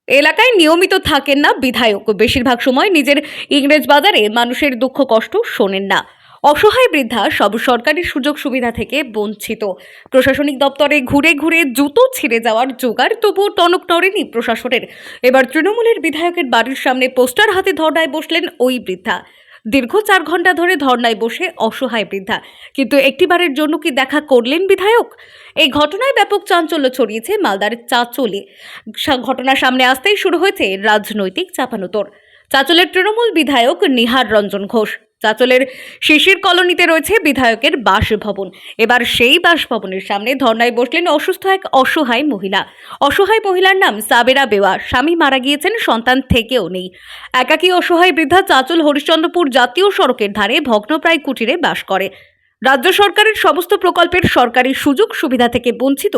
এলাকায় নিয়মিত থাকেন না বিধায়ক। বেশিরভাগ সময় নিজের ইংরেজ বাজারে মানুষের দুঃখ কষ্ট শোনেন না। অসহায় বৃদ্ধা সব সরকারি সুযোগ সুবিধা থেকে বঞ্চিত। প্রশাসনিক দপ্তরে ঘুরে ঘুরে জুতো ছিঁড়ে যাওয়ার জোগাড়, তবুও টনক নড়েনি প্রশাসনের। এবার তৃণমূলের বিধায়কের বাড়ির সামনে পোস্টার হাতে ধর্নায় বসলেন ওই বৃদ্ধা। দীর্ঘ 4 ঘন্টা ধরে ধর্নায় বসে অসহায় বৃদ্ধা, কিন্তু একটিবারের জন্য কি দেখা করলেন বিধায়ক? এই ঘটনায় ব্যাপক চাঞ্চল্য ছড়িয়েছে মালদার চাঁচলে। ঘটনার সামনে আসতেই শুরু হয়েছে রাজনৈতিক চাপানোতর। চাঁচলের তৃণমূল বিধায়ক নিহার রঞ্জন ঘোষ। চাঁচলের শিশির কলোনিতে রয়েছে বিধায়কের বাসভবন। এবার সেই বাসভবনের সামনে ধর্নায় বসলেন অসুস্থ এক অসহায় মহিলা। অসহায় মহিলার নাম সাবেরা বেওয়া। স্বামী মারা গিয়েছেন, সন্তান থেকেও নেই। একাকী অসহায় বৃদ্ধা চাঁচল হরিশ্চন্দ্রপুর জাতীয় সড়কের ধারে ভগ্নপ্রায় কুটিরে বাস করে। রাজ্য সরকারের সমস্ত প্রকল্পের সরকারি সুযোগ সুবিধা থেকে বঞ্চিত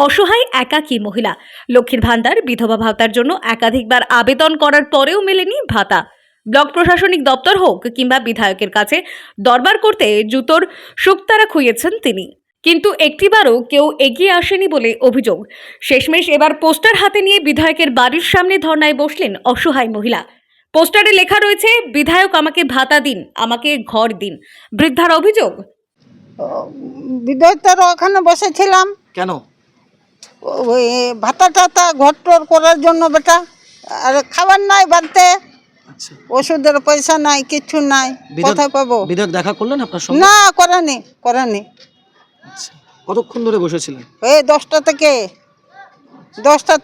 অসহায় একাকী মহিলা। লক্ষ্মীর ভান্ডার, বিধবা ভাতার জন্য একাধিকবার আবেদন করার পরেও মেলেনি ভাতা। ব্লক প্রশাসনিক দপ্তর হোক কিংবা বিধায়কের কাছে দরবার করতে জুতোর শুকতারা খুইয়েছেন তিনি, কিন্তু একটিবারও কেউ এগিয়ে আসেনি বলে অভিযোগ। শেষমেশ এবার পোস্টার হাতে নিয়ে বিধায়কের বাড়ির সামনে ধর্নায় বসলেন অসহায় মহিলা। পোস্টারে লেখা রয়েছে, বিধায়ক আমাকে ভাতা দিন, আমাকে ঘর দিন। বৃদ্ধার অভিযোগ, বিধায়কের ওখানে বসেছিলাম কেন? ওই ভাতা টাতা ঘর টর করার জন্য বেটা। আর খাবার নাই বাড়তে, আচ্ছা, ওষুধের পয়সা নাই, কিচ্ছু নাই, কোথায় পাবো? বিধায়ক দেখা করলেন আপনার সঙ্গে? না, করেনি। আচ্ছা, কতক্ষণ ধরে বসেছিলেন? এই 10টা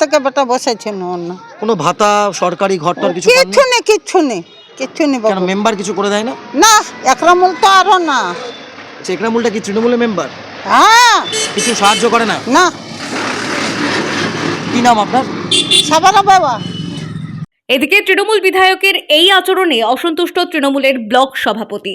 থেকে বেটা বসেছিল। অন্য কোনো ভাতা, সরকারি ঘরটার কিছু পাননি? কিচ্ছু নেই কেন, বাবু। মেম্বার কিছু করে দেয় না? না, একরামুল তো আরো না। আচ্ছা, একরামুলটা কি তৃণমূলের মেম্বার? হ্যাঁ। কিছু সাহায্য করে না? না। কি নাম আপনার? সাবারা বাবা। এদিকে তৃণমূল বিধায়কের এই আচরণে অসন্তুষ্ট তৃণমূলের ব্লক সভাপতি।